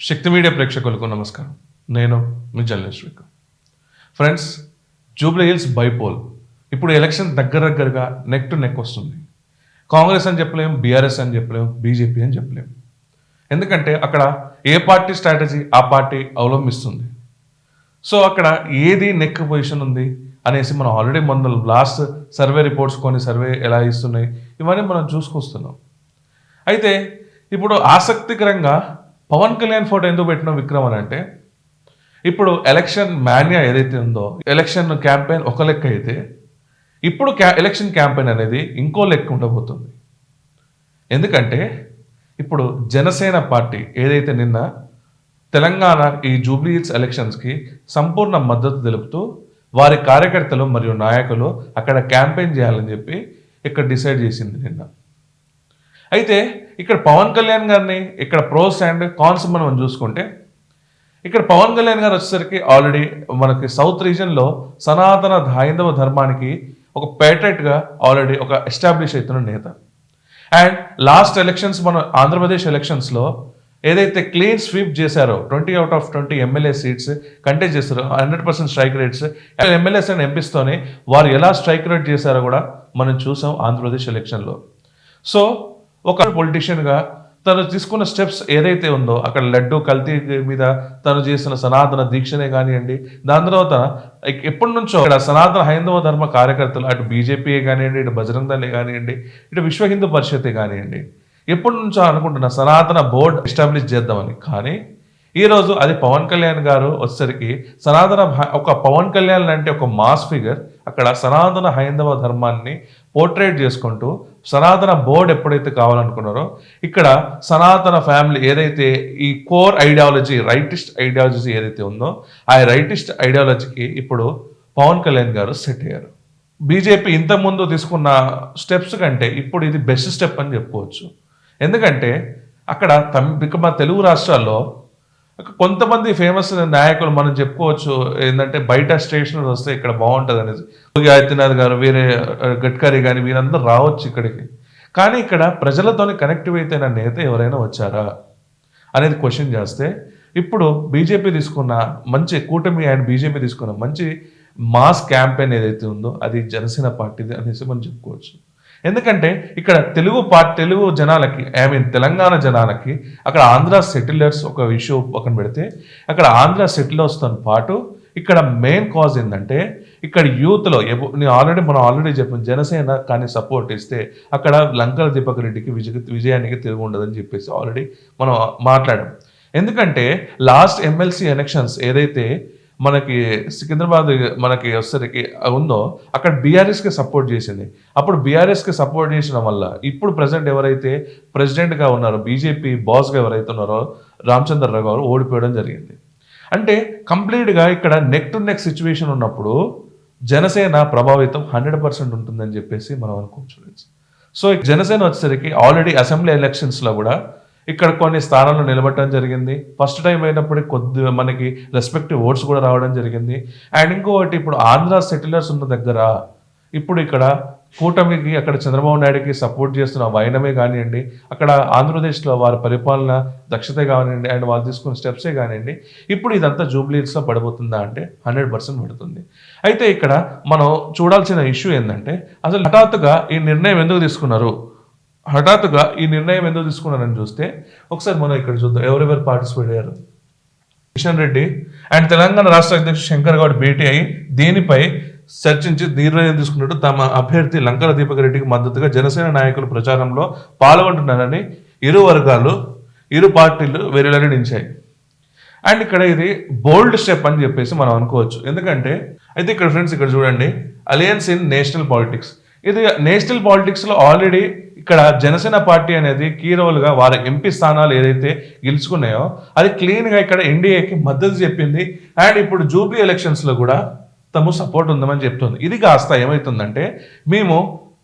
శక్తి media ప్రేక్షకులకు నమస్కారం. నేను మీ journalist. Friends, Jubilee Hills bypoll ఇప్పుడు ఎలక్షన్ దగ్గరగా నెక్ టు నెక్ వస్తుంది. కాంగ్రెస్ అని చెప్పలేం, బీఆర్ఎస్ అని చెప్పలేం, బీజేపీ అని చెప్పలేం. ఎందుకంటే అక్కడ ఏ పార్టీ స్ట్రాటజీ ఆ పార్టీ అవలంబిస్తుంది. సో అక్కడ ఏది నెక్ పొజిషన్ ఉంది అనేసి మనం ఆల్రెడీ మన లాస్ట్ సర్వే రిపోర్ట్స్ కొన్ని సర్వే ఎలా ఇస్తున్నాయి ఇవన్నీ మనం చూసుకొస్తున్నాం. అయితే ఇప్పుడు ఆసక్తికరంగా పవన్ కళ్యాణ్ ఫోటో ఎందుకు పెట్టిన విక్రమ్ అని అంటే, ఇప్పుడు ఎలక్షన్ మాన్యా ఏదైతే ఉందో, ఎలక్షన్ క్యాంపెయిన్ ఒక లెక్క అయితే ఇప్పుడు ఎలక్షన్ క్యాంపెయిన్ అనేది ఇంకో లెక్క ఉండబోతుంది. ఎందుకంటే ఇప్పుడు జనసేన పార్టీ ఏదైతే నిన్న తెలంగాణ ఈ జూబ్లీ హిల్స్ ఎలక్షన్స్కి సంపూర్ణ మద్దతు తెలుపుతూ వారి కార్యకర్తలు మరియు నాయకులు అక్కడ క్యాంపెయిన్ చేయాలని చెప్పి ఇక్కడ డిసైడ్ చేసింది నిన్న. అయితే ఇక్కడ పవన్ కళ్యాణ్ గారిని ఇక్కడ ప్రోస్ అండ్ కాన్స్ మనం చూసుకుంటే, ఇక్కడ పవన్ కళ్యాణ్ గారు వచ్చేసరికి ఆల్రెడీ మనకి సౌత్ రీజన్లో సనాతన హైందవ ధర్మానికి ఒక పేటెంట్గా ఆల్రెడీ ఒక ఎస్టాబ్లిష్ అవుతున్న నేత. అండ్ లాస్ట్ ఎలక్షన్స్ మన ఆంధ్రప్రదేశ్ ఎలక్షన్స్లో ఏదైతే క్లీన్ స్వీప్ చేశారో 20 out of 20 MLA seats contest చేశారో, 100% స్ట్రైక్ రేట్స్ ఎమ్మెల్యేస్ అండ్ ఎంపీస్తోనే వారు ఎలా స్ట్రైక్ రేట్ చేశారో కూడా మనం చూసాం ఆంధ్రప్రదేశ్ ఎలక్షన్లో. సో ఒక పొలిటీషియన్గా తను తీసుకున్న స్టెప్స్ ఏదైతే ఉందో, అక్కడ లడ్డు కల్తీ మీద తను చేసిన సనాతన దీక్షనే కానివ్వండి, దాని తర్వాత ఎప్పటి నుంచో అక్కడ సనాతన హైందవ ధర్మ కార్యకర్తలు అటు బీజేపీ కానివ్వండి, ఇటు బజరంగ దళే కానివ్వండి, ఇటు విశ్వ హిందూ పరిషత్ కానివ్వండి, ఎప్పటి నుంచో అనుకుంటున్న సనాతన బోర్డు ఎస్టాబ్లిష్ చేద్దామని. కానీ ఈరోజు అది పవన్ కళ్యాణ్ గారు వచ్చేసరికి సనాతన ఒక పవన్ కళ్యాణ్ అంటే ఒక మాస్ ఫిగర్ అక్కడ సనాతన హైందవ ధర్మాన్ని పోర్ట్రేట్ చేసుకుంటూ సనాతన బోర్డు ఎప్పుడైతే కావాలనుకున్నారో, ఇక్కడ సనాతన ఫ్యామిలీ ఏదైతే ఈ కోర్ ఐడియాలజీ రైటిస్ట్ ఐడియాలజీ ఏదైతే ఉందో ఆ రైటిస్ట్ ఐడియాలజీకి ఇప్పుడు పవన్ కళ్యాణ్ గారు సెట్ అయ్యారు. బీజేపీ ఇంతకుముందు తీసుకున్న స్టెప్స్ కంటే ఇప్పుడు ఇది బెస్ట్ స్టెప్ అని చెప్పుకోవచ్చు. ఎందుకంటే అక్కడ మన తెలుగు రాష్ట్రాల్లో కొంతమంది ఫేమస్ నాయకులు మనం చెప్పుకోవచ్చు ఏంటంటే బయట స్టేషన్ వస్తే ఇక్కడ బాగుంటుంది అనేది, యోగి ఆదిత్యనాథ్ గారు, వేరే గడ్కరీ కానీ వీరందరూ రావచ్చు ఇక్కడికి. కానీ ఇక్కడ ప్రజలతోని కనెక్టివ్ అయిన నేత ఎవరైనా వచ్చారా అనేది క్వశ్చన్ చేస్తే, ఇప్పుడు బీజేపీ తీసుకున్న మంచి కూటమి అండ్ బీజేపీ తీసుకున్న మంచి మాస్ క్యాంపెయిన్ ఏదైతే ఉందో అది జనసేన పార్టీది అనేసి మనం చెప్పుకోవచ్చు. ఎందుకంటే ఇక్కడ తెలుగు జనాలకి తెలంగాణ జనాలకి అక్కడ ఆంధ్ర సెటిలర్స్ ఒక ఇష్యూ పక్కన పెడితే, అక్కడ ఆంధ్ర సెటిలర్స్తో పాటు ఇక్కడ మెయిన్ కాజ్ ఏంటంటే ఇక్కడ యూత్లో మనం ఆల్రెడీ చెప్పాం, జనసేన కానీ సపోర్ట్ ఇస్తే అక్కడ లంకల దీపక్ రెడ్డికి విజయానికి తిరిగి ఉండదని చెప్పేసి ఆల్రెడీ మనం మాట్లాడాం. ఎందుకంటే లాస్ట్ ఎమ్మెల్సీ ఎలక్షన్స్ ఏదైతే మనకి సికింద్రాబాద్ మనకి వచ్చేసరికి ఉందో అక్కడ బీఆర్ఎస్కి సపోర్ట్ చేసింది. అప్పుడు బీఆర్ఎస్కి సపోర్ట్ చేసిన వల్ల ఇప్పుడు ప్రజెంట్ ఎవరైతే ప్రెసిడెంట్గా ఉన్నారో, బీజేపీ బాస్గా ఎవరైతే ఉన్నారో రామచంద్రరావు గారు ఓడిపోవడం జరిగింది. అంటే కంప్లీట్గా ఇక్కడ నెక్ టు నెక్ సిచ్యువేషన్ ఉన్నప్పుడు జనసేన ప్రభావితం 100% ఉంటుందని చెప్పేసి మనం అనుకోవచ్చు. సో జనసేన వచ్చేసరికి ఆల్రెడీ అసెంబ్లీ ఎలక్షన్స్లో కూడా ఇక్కడ కొన్ని స్థానాల్లో నిలబడటం జరిగింది. ఫస్ట్ టైం అయినప్పటికీ కొద్ది మనకి రెస్పెక్టివ్ ఓట్స్ కూడా రావడం జరిగింది. అండ్ ఇంకొకటి ఇప్పుడు ఆంధ్ర సెటిలర్స్ ఉన్న దగ్గర ఇప్పుడు ఇక్కడ కూటమికి అక్కడ చంద్రబాబు నాయుడుకి సపోర్ట్ చేస్తున్న వైనమే కానివ్వండి, అక్కడ ఆంధ్రప్రదేశ్లో వారి పరిపాలన దక్షతే కానివ్వండి, అండ్ వాళ్ళు తీసుకున్న స్టెప్సే కానివ్వండి, ఇప్పుడు ఇదంతా జూబ్లీ హిల్స్లో పడిపోతుందా అంటే 100% పడుతుంది. అయితే ఇక్కడ మనం చూడాల్సిన ఇష్యూ ఏంటంటే అసలు హఠాత్తుగా ఈ నిర్ణయం ఎందుకు తీసుకున్నారని చూస్తే ఒకసారి మనం ఇక్కడ చూద్దాం ఎవరెవరు పార్టిసిపేట్ అయ్యారు. కిషన్ రెడ్డి అండ్ తెలంగాణ రాష్ట్ర అధ్యక్షుడు శంకర్ గౌడ్ భేటీ అయి దీనిపై చర్చించి నిర్ణయం తీసుకున్నట్టు తమ అభ్యర్థి లంకల దీపక్ రెడ్డికి మద్దతుగా జనసేన నాయకులు ప్రచారంలో పాల్గొంటున్నారని ఇరు పార్టీలు వెల్లడించాయి. అండ్ ఇక్కడ ఇది బోల్డ్ స్టెప్ అని చెప్పేసి మనం అనుకోవచ్చు. ఎందుకంటే అయితే ఇక్కడ ఫ్రెండ్స్ ఇక్కడ చూడండి, అలయన్స్ ఇన్ నేషనల్ పాలిటిక్స్. ఇది నేషనల్ పాలిటిక్స్లో ఆల్రెడీ ఇక్కడ జనసేన పార్టీ అనేది కీ రోల్గా వారి ఎంపీ స్థానాలు ఏదైతే గెలుచుకున్నాయో అది క్లీన్గా ఇక్కడ ఎన్డీఏకి మద్దతు చెప్పింది. అండ్ ఇప్పుడు జూబ్లీ ఎలక్షన్స్లో కూడా తమ సపోర్ట్ ఉందని చెప్తుంది. ఇది కాస్త ఏమవుతుందంటే మేము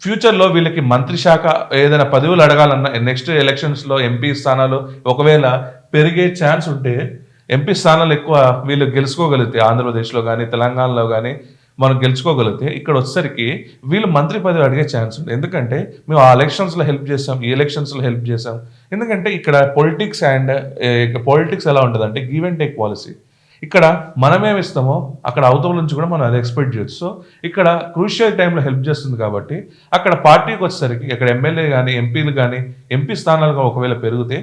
ఫ్యూచర్లో వీళ్ళకి మంత్రి శాఖ ఏదైనా పదవులు అడగాలన్నా నెక్స్ట్ ఎలక్షన్స్లో ఎంపీ స్థానాలు ఒకవేళ పెరిగే ఛాన్స్ ఉంటే, ఎంపీ స్థానాలు ఎక్కువ వీళ్ళు గెలుచుకోగలిగితే ఆంధ్రప్రదేశ్లో కానీ తెలంగాణలో కానీ మనం గెలుచుకోగలిగితే ఇక్కడ వచ్చేసరికి వీళ్ళు మంత్రి పదవి అడిగే ఛాన్స్ ఉంది. ఎందుకంటే మేము ఆ ఎలక్షన్స్లో హెల్ప్ చేసాం, ఈ ఎలక్షన్స్లో హెల్ప్ చేసాం. ఎందుకంటే ఇక్కడ పొలిటిక్స్ ఎలా ఉంటుందంటే గివ్ అండ్ టేక్ పాలసీ. ఇక్కడ మనమేమి ఇస్తామో అక్కడ అవతల నుంచి కూడా మనం అది ఎక్స్పెక్ట్ చేయొచ్చు. సో ఇక్కడ క్రూషియల్ టైంలో హెల్ప్ చేస్తుంది కాబట్టి అక్కడ పార్టీకి వచ్చేసరికి ఇక్కడ ఎమ్మెల్యే కానీ ఎంపీలు కానీ ఎంపీ స్థానాలుగా ఒకవేళ పెరిగితే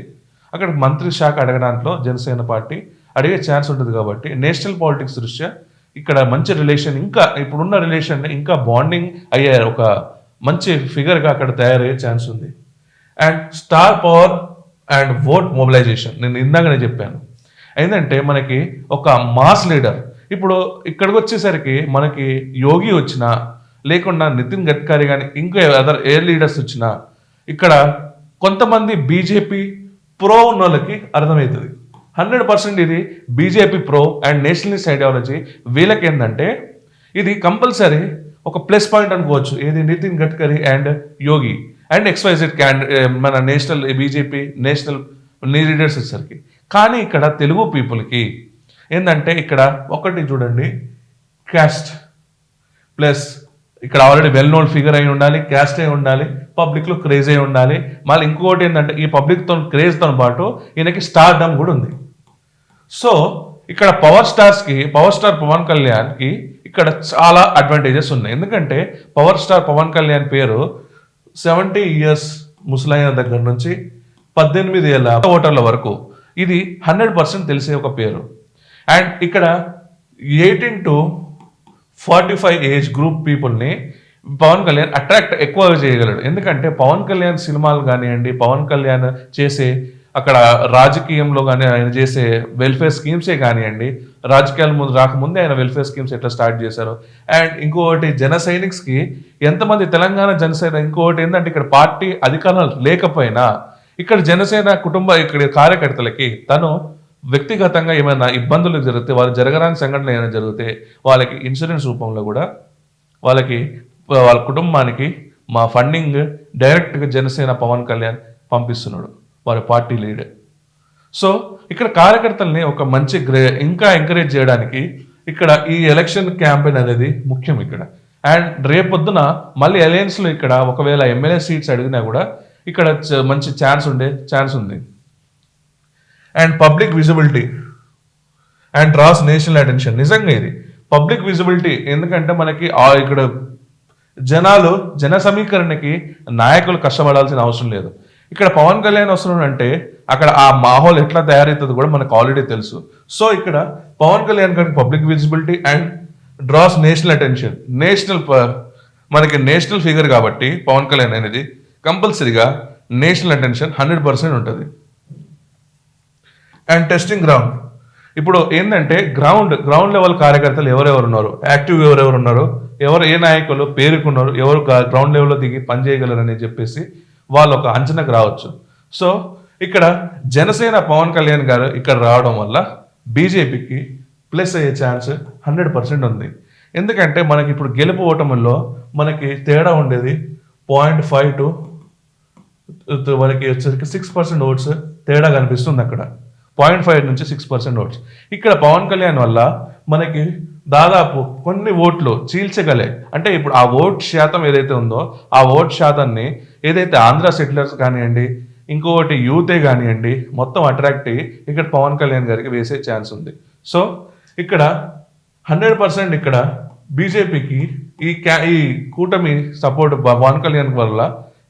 అక్కడ మంత్రి శాఖ అడగడాంట్లో జనసేన పార్టీ అడిగే ఛాన్స్ ఉంటుంది. కాబట్టి నేషనల్ పాలిటిక్స్ దృష్ట్యా ఇక్కడ మంచి రిలేషన్, ఇంకా ఇప్పుడున్న రిలేషన్ ఇంకా బాండింగ్ అయ్యే ఒక మంచి ఫిగర్గా అక్కడ తయారయ్యే ఛాన్స్ ఉంది. And star power and vote mobilization నేను ఇందాకనే చెప్పాను. ఏంటంటే మనకి ఒక మాస్ లీడర్ ఇప్పుడు ఇక్కడికి వచ్చేసరికి మనకి యోగి వచ్చినా లేకుండా నితిన్ గడ్కరీ కానీ ఇంకా అదర్ ఎయిర్ లీడర్స్ వచ్చినా ఇక్కడ కొంతమంది బీజేపీ ప్రో ఉన్న వాళ్ళకి అర్థమవుతుంది. 100% ఇది BJP pro and nationalist ideology వీళ్ళకి ఏంటంటే ఇది కంపల్సరీ ఒక ప్లస్ పాయింట్ అనుకోవచ్చు. ఏది Nitin Gadkari and Yogi and XYZ మన నేషనల్ బీజేపీ నేషనల్ లీడర్స్ వచ్చేసరికి. కానీ ఇక్కడ తెలుగు పీపుల్కి ఏంటంటే ఇక్కడ ఒకటి చూడండి, క్యాస్ట్ ప్లస్ ఇక్కడ ఆల్రెడీ వెల్ నోన్ ఫిగర్ అయి ఉండాలి, క్యాస్ట్ అయి ఉండాలి, పబ్లిక్లో క్రేజ్ అయి ఉండాలి. మళ్ళీ ఇంకొకటి ఏంటంటే ఈ పబ్లిక్తో క్రేజ్తో పాటు ఈయనకి స్టార్ డమ్ కూడా ఉంది. సో ఇక్కడ పవర్ స్టార్ పవన్ కళ్యాణ్కి ఇక్కడ చాలా అడ్వాంటేజెస్ ఉన్నాయి. ఎందుకంటే పవర్ స్టార్ పవన్ కళ్యాణ్ పేరు 70 years ముసలైన దగ్గర నుంచి 18 ఏళ్ళ ఓటర్ల వరకు ఇది 100% తెలిసే ఒక పేరు. అండ్ ఇక్కడ 18 to 45 ఏజ్ గ్రూప్ పీపుల్ని పవన్ కళ్యాణ్ అట్రాక్ట్ ఎక్కువగా చేయగలడు. ఎందుకంటే పవన్ కళ్యాణ్ సినిమాలు కానివ్వండి, పవన్ కళ్యాణ్ చేసే అక్కడ రాజకీయంలో కానీ ఆయన చేసే వెల్ఫేర్ స్కీమ్సే కానివ్వండి, రాజకీయాల ముందు రాకముందే ఆయన వెల్ఫేర్ స్కీమ్స్ ఎట్లా స్టార్ట్ చేశారు. అండ్ ఇంకొకటి జన సైనిక్స్కి ఎంతమంది తెలంగాణ జనసేన, ఇంకొకటి ఏంటంటే ఇక్కడ పార్టీ అధికారాలు లేకపోయినా ఇక్కడ జనసేన ఇక్కడ కార్యకర్తలకి తను వ్యక్తిగతంగా ఏమైనా ఇబ్బందులు జరిగితే, వాళ్ళు జరగరాని సంఘటనలు ఏమైనా జరిగితే వాళ్ళకి ఇన్సూరెన్స్ రూపంలో కూడా వాళ్ళ కుటుంబానికి మా ఫండింగ్ డైరెక్ట్గా జనసేన పవన్ కళ్యాణ్ పంపిస్తున్నాడు, వారి పార్టీ లీడర్. సో ఇక్కడ కార్యకర్తల్ని ఒక మంచి ఇంకా ఎంకరేజ్ చేయడానికి ఇక్కడ ఈ ఎలక్షన్ క్యాంపెయిన్ అనేది ముఖ్యం ఇక్కడ. అండ్ రేపొద్దున మళ్ళీ అలయన్స్లో ఇక్కడ ఒకవేళ ఎమ్మెల్యే సీట్స్ అడిగినా కూడా ఇక్కడ మంచి ఛాన్స్ ఉంది. And public visibility and draws national attention. నిజంగా ఇది పబ్లిక్ విజిబిలిటీ. ఎందుకంటే మనకి ఇక్కడ జన సమీకరణకి నాయకులు కష్టపడాల్సిన అవసరం లేదు. ఇక్కడ పవన్ కళ్యాణ్ వస్తున్నాడు అంటే అక్కడ ఆ మాహోల్ ఎట్లా తయారవుతుందో కూడా మనకు ఆల్రెడీ తెలుసు. సో ఇక్కడ పవన్ కళ్యాణ్ గారికి public visibility and draws national attention. మనకి నేషనల్ ఫిగర్ కాబట్టి పవన్ కళ్యాణ్ అనేది కంపల్సరీగా నేషనల్ అటెన్షన్ 100% ఉంటుంది. And testing ground. ఇప్పుడు ఏంటంటే గ్రౌండ్ లెవెల్ కార్యకర్తలు ఎవరెవరు ఉన్నారు, యాక్టివ్ ఎవరెవరు ఉన్నారు, ఏ నాయకులు పేరుకున్నారు, ఎవరు గ్రౌండ్ లెవెల్లో దిగి పనిచేయగలరు అని చెప్పేసి వాళ్ళు ఒక అంచనాకు రావచ్చు. సో ఇక్కడ జనసేన పవన్ కళ్యాణ్ గారు ఇక్కడ రావడం వల్ల బీజేపీకి ప్లస్ అయ్యే ఛాన్స్ 100% ఉంది. ఎందుకంటే మనకి ఇప్పుడు గెలుపు ఓటముల్లో మనకి తేడా ఉండేది 0.5 to మనకి వచ్చేసరికి 6% ఓట్స్ తేడా కనిపిస్తుంది. అక్కడ 0.5 నుంచి 6% ఓట్స్. ఇక్కడ పవన్ కళ్యాణ్ వల్ల మనకి దాదాపు కొన్ని ఓట్లు చీల్చగలే. అంటే ఇప్పుడు ఆ ఓట్ శాతం ఏదైతే ఉందో ఆ ఓట్ శాతాన్ని ఏదైతే ఆంధ్ర సెటిలర్స్ కానివ్వండి, ఇంకొకటి యూతే కానివ్వండి, మొత్తం అట్రాక్ట్ అయ్యి ఇక్కడ పవన్ కళ్యాణ్ గారికి వేసే ఛాన్స్ ఉంది. సో ఇక్కడ 100% ఇక్కడ బీజేపీకి ఈ కూటమి సపోర్ట్ పవన్ కళ్యాణ్ వల్ల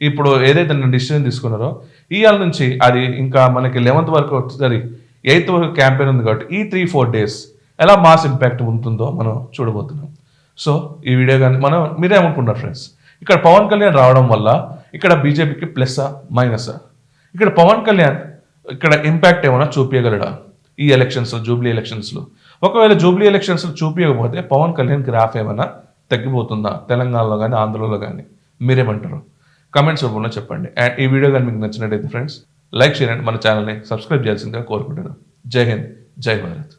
ఇప్పుడు ఏదైతే డిసిషన్ తీసుకున్నారో ఇవాళ నుంచి అది ఇంకా మనకి 11th వరకు వచ్చేసరి 8th వరకు క్యాంపెయిన్ ఉంది. కాబట్టి ఈ 3-4 days ఎలా మాస్ ఇంపాక్ట్ ఉంటుందో మనం చూడబోతున్నాం. సో ఈ వీడియో కానీ మీరేమనుకుంటున్నారు ఫ్రెండ్స్? ఇక్కడ పవన్ కళ్యాణ్ రావడం వల్ల ఇక్కడ బీజేపీకి ప్లస్సా మైనసా? ఇక్కడ పవన్ కళ్యాణ్ ఇక్కడ ఇంపాక్ట్ ఏమైనా చూపించగలడా ఈ ఎలక్షన్స్లో, జూబ్లీ ఎలక్షన్స్లో? ఒకవేళ జూబ్లీ ఎలక్షన్స్లో చూపించకపోతే పవన్ కళ్యాణ్ గ్రాఫ్ ఏమైనా తగ్గిపోతుందా తెలంగాణలో కానీ ఆంధ్రలో కానీ? మీరేమంటారు? కామెంట్స్ రూపంలో చెప్పండి. అండ్ ఈ వీడియో కానీ మీకు నచ్చినట్టయితే ఫ్రెండ్స్ లైక్ చేయండి, మన ఛానల్ని సబ్స్క్రైబ్ చేయాల్సిందిగా కోరుకుంటున్నాను. జై హింద్, జై భారత్.